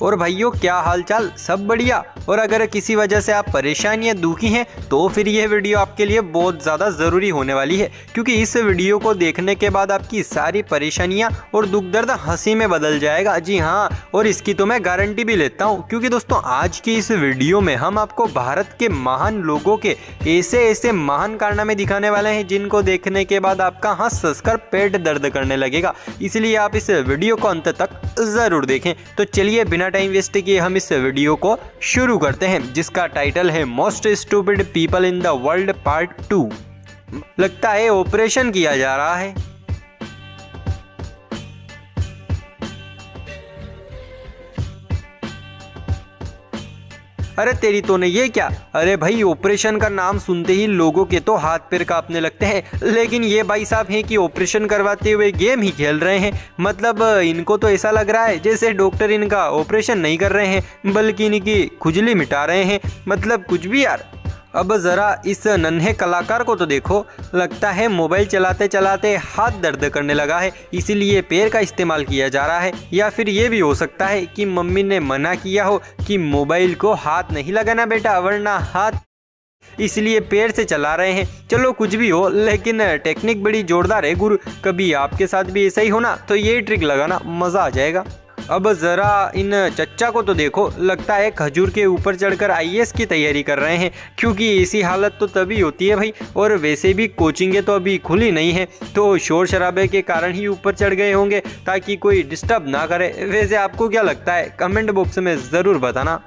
और भाइयों क्या हालचाल, सब बढ़िया। और अगर किसी वजह से आप परेशान या दुखी हैं तो फिर यह वीडियो आपके लिए बहुत ज़्यादा ज़रूरी होने वाली है, क्योंकि इस वीडियो को देखने के बाद आपकी सारी परेशानियां और दुख दर्द हंसी में बदल जाएगा। जी हाँ, और इसकी तो मैं गारंटी भी लेता हूँ, क्योंकि दोस्तों आज की इस वीडियो में हम आपको भारत के महान लोगों के ऐसे महान कारनामे दिखाने वाले हैं जिनको देखने के बाद आपका हंस कर पेट दर्द करने लगेगा। इसलिए आप इस वीडियो को अंत तक ज़रूर देखें। तो चलिए बिना टाइम वेस्ट किए हम इस वीडियो को शुरू करते हैं, जिसका टाइटल है most stupid people in the world part 2। लगता है ऑपरेशन किया जा रहा है। अरे तेरी तो नहीं, ये क्या। अरे भाई, ऑपरेशन का नाम सुनते ही लोगों के तो हाथ पैर कांपने लगते हैं, लेकिन ये भाई साहब हैं कि ऑपरेशन करवाते हुए गेम ही खेल रहे हैं। मतलब इनको तो ऐसा लग रहा है जैसे डॉक्टर इनका ऑपरेशन नहीं कर रहे हैं बल्कि इनकी खुजली मिटा रहे हैं। मतलब कुछ भी यार। अब ज़रा इस नन्हे कलाकार को तो देखो, लगता है मोबाइल चलाते चलाते हाथ दर्द करने लगा है, इसीलिए पैर का इस्तेमाल किया जा रहा है। या फिर ये भी हो सकता है कि मम्मी ने मना किया हो कि मोबाइल को हाथ नहीं लगाना बेटा, वरना हाथ, इसलिए पैर से चला रहे हैं। चलो कुछ भी हो, लेकिन टेक्निक बड़ी जोरदार है गुरु। कभी आपके साथ भी ऐसा ही होना तो ये ट्रिक लगाना, मज़ा आ जाएगा। अब ज़रा इन चच्चा को तो देखो, लगता है खजूर के ऊपर चढ़कर आईएएस की तैयारी कर रहे हैं, क्योंकि ऐसी हालत तो तभी होती है भाई। और वैसे भी कोचिंगें तो अभी खुली नहीं है, तो शोर शराबे के कारण ही ऊपर चढ़ गए होंगे ताकि कोई डिस्टर्ब ना करे। वैसे आपको क्या लगता है, कमेंट बॉक्स में ज़रूर बताना।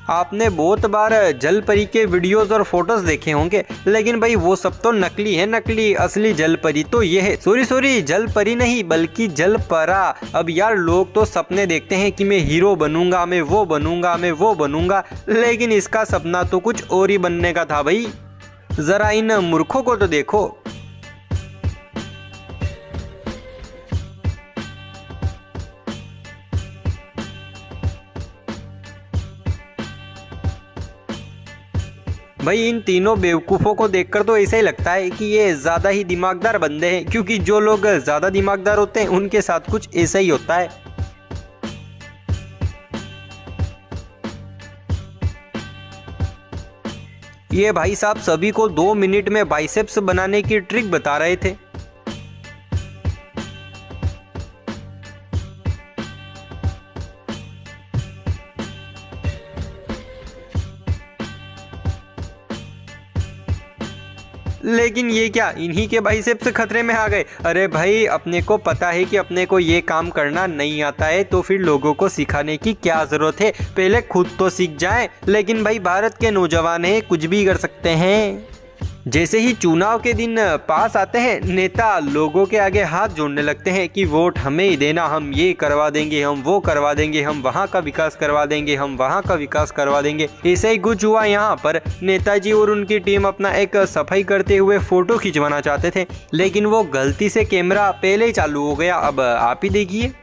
आपने बहुत बार जल परी के वीडियोस और फोटोज देखे होंगे, लेकिन भाई वो सब तो नकली है, नकली। असली जल परी तो ये है, सॉरी जल परी नहीं बल्कि जल परा। अब यार लोग तो सपने देखते हैं कि मैं हीरो बनूंगा, मैं वो बनूंगा, मैं वो बनूंगा, लेकिन इसका सपना तो कुछ और ही बनने का था भाई। जरा इन मूर्खों को तो देखो। भाई इन तीनों बेवकूफ़ों को देखकर तो ऐसा ही लगता है कि ये ज़्यादा ही दिमागदार बंदे हैं, क्योंकि जो लोग ज़्यादा दिमागदार होते हैं उनके साथ कुछ ऐसा ही होता है। ये भाई साहब सभी को 2 मिनट में बाइसेप्स बनाने की ट्रिक बता रहे थे। लेकिन ये क्या, इन्हीं के बाइसेप्स खतरे में आ गए। अरे भाई, अपने को पता है कि अपने को ये काम करना नहीं आता है, तो फिर लोगों को सिखाने की क्या ज़रूरत है, पहले खुद तो सीख जाएं। लेकिन भाई भारत के नौजवान हैं, कुछ भी कर सकते हैं। जैसे ही चुनाव के दिन पास आते हैं, नेता लोगों के आगे हाथ जोड़ने लगते हैं कि वोट हमें ही देना, हम ये करवा देंगे, हम वो करवा देंगे, हम वहाँ का विकास करवा देंगे, हम वहाँ का विकास करवा देंगे। ऐसे ही कुछ हुआ यहाँ पर। नेताजी और उनकी टीम अपना एक सफाई करते हुए फोटो खिंचवाना चाहते थे, लेकिन वो गलती से कैमरा पहले ही चालू हो गया। अब आप ही देखिए।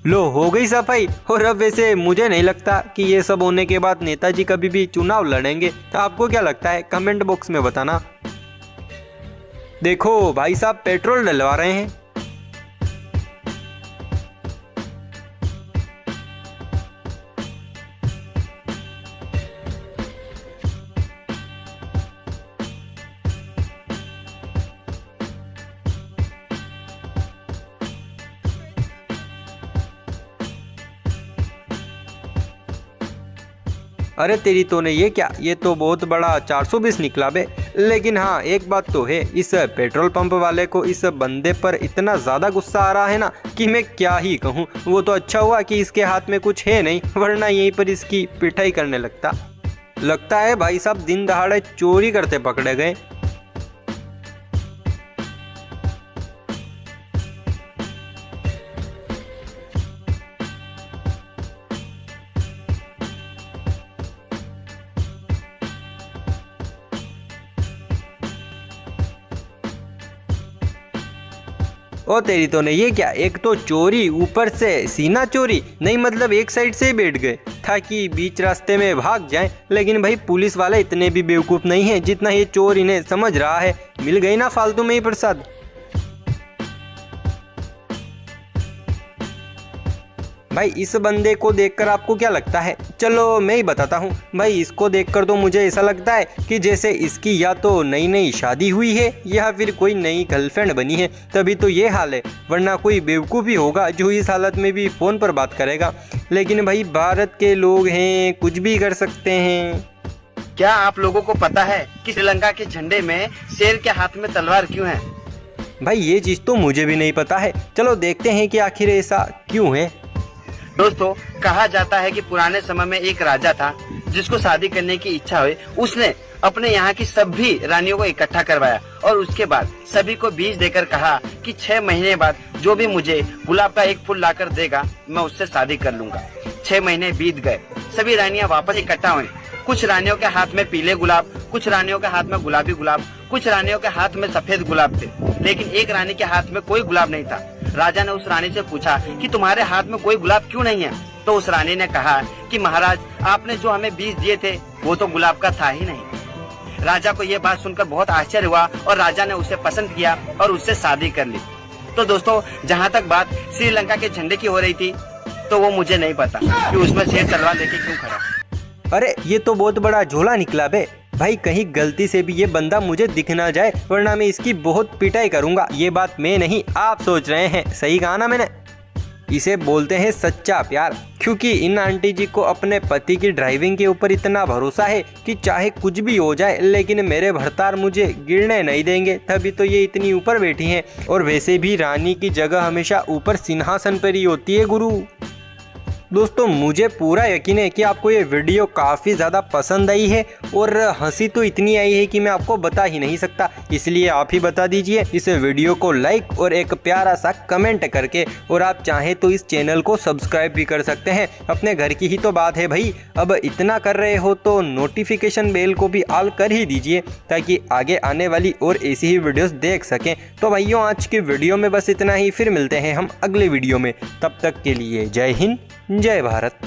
लो, हो गई सफाई। और अब वैसे मुझे नहीं लगता कि ये सब होने के बाद नेताजी कभी भी चुनाव लड़ेंगे। तो आपको क्या लगता है, कमेंट बॉक्स में बताना। देखो भाई साहब पेट्रोल डलवा रहे हैं। अरे तेरी तो नहीं, ये क्या, ये तो बहुत बड़ा 420 निकला बे। लेकिन हाँ, एक बात तो है, इस पेट्रोल पंप वाले को इस बंदे पर इतना ज़्यादा गुस्सा आ रहा है ना कि मैं क्या ही कहूँ। वो तो अच्छा हुआ कि इसके हाथ में कुछ है नहीं, वरना यहीं पर इसकी पिटाई करने लगता है भाई साहब दिन दहाड़े चोरी करते पकड़े गए। ओ तेरी तो नहीं, ये क्या, एक तो चोरी ऊपर से सीना चोरी, नहीं मतलब एक साइड से ही बैठ गए ताकि बीच रास्ते में भाग जाएं। लेकिन भाई पुलिस वाले इतने भी बेवकूफ़ नहीं हैं जितना ये चोर इन्हें समझ रहा है। मिल गई ना फालतू में ही प्रसाद। भाई इस बंदे को देखकर आपको क्या लगता है? चलो मैं ही बताता हूँ। भाई इसको देखकर तो मुझे ऐसा लगता है कि जैसे इसकी या तो नई नई शादी हुई है या फिर कोई नई गर्लफ्रेंड बनी है, तभी तो ये हाल है। वरना कोई बेवकूफ़ ही होगा जो इस हालत में भी फ़ोन पर बात करेगा। लेकिन भाई भारत के लोग हैं, कुछ भी कर सकते हैं। क्या आप लोगों को पता है कि श्रीलंका के झंडे में शेर के हाथ में तलवार क्यों है? भाई ये चीज़ तो मुझे भी नहीं पता है। चलो देखते हैं कि आखिर ऐसा क्यों है। दोस्तों, कहा जाता है कि पुराने समय में एक राजा था जिसको शादी करने की इच्छा हुई। उसने अपने यहाँ की सभी रानियों को इकट्ठा करवाया और उसके बाद सभी को बीज देकर कहा कि 6 महीने बाद जो भी मुझे गुलाब का एक फूल लाकर देगा मैं उससे शादी कर लूंगा। 6 महीने बीत गए, सभी रानियां वापस इकट्ठा हुई। कुछ रानियों के हाथ में पीले गुलाब, कुछ रानियों के हाथ में गुलाबी गुलाब, कुछ रानियों के हाथ में सफेद गुलाब थे, लेकिन एक रानी के हाथ में कोई गुलाब नहीं था। राजा ने उस रानी से पूछा कि तुम्हारे हाथ में कोई गुलाब क्यों नहीं है? तो उस रानी ने कहा कि महाराज, आपने जो हमें बीज दिए थे वो तो गुलाब का था ही नहीं। राजा को ये बात सुनकर बहुत आश्चर्य हुआ और राजा ने उसे पसंद किया और उससे शादी कर ली। तो दोस्तों, जहाँ तक बात श्रीलंका के झंडे की हो रही थी, तो वो मुझे नहीं पता कि उसमें शेर तलवार लेके क्यों खड़ा। अरे ये तो बहुत बड़ा झोला निकला बे। भाई कहीं गलती से भी ये बंदा मुझे दिख ना जाए, वरना मैं इसकी बहुत पिटाई करूंगा। ये बात मैं नहीं, आप सोच रहे हैं। सही कहा ना मैंने? इसे बोलते हैं सच्चा प्यार, क्योंकि इन आंटी जी को अपने पति की ड्राइविंग के ऊपर इतना भरोसा है कि चाहे कुछ भी हो जाए लेकिन मेरे भरतार मुझे गिरने नहीं देंगे, तभी तो ये इतनी ऊपर बैठी हैं। और वैसे भी रानी की जगह हमेशा ऊपर सिंहासन पर ही होती है गुरु। दोस्तों मुझे पूरा यकीन है कि आपको ये वीडियो काफ़ी ज़्यादा पसंद आई है और हंसी तो इतनी आई है कि मैं आपको बता ही नहीं सकता। इसलिए आप ही बता दीजिए इस वीडियो को लाइक और एक प्यारा सा कमेंट करके, और आप चाहें तो इस चैनल को सब्सक्राइब भी कर सकते हैं। अपने घर की ही तो बात है भाई। अब इतना कर रहे हो तो नोटिफिकेशन बेल को भी ऑल कर ही दीजिए ताकि आगे आने वाली और ऐसी ही वीडियोस देख सकें। तो भाइयों आज की वीडियो में बस इतना ही, फिर मिलते हैं हम अगले वीडियो में। तब तक के लिए जय हिंद, जय भारत।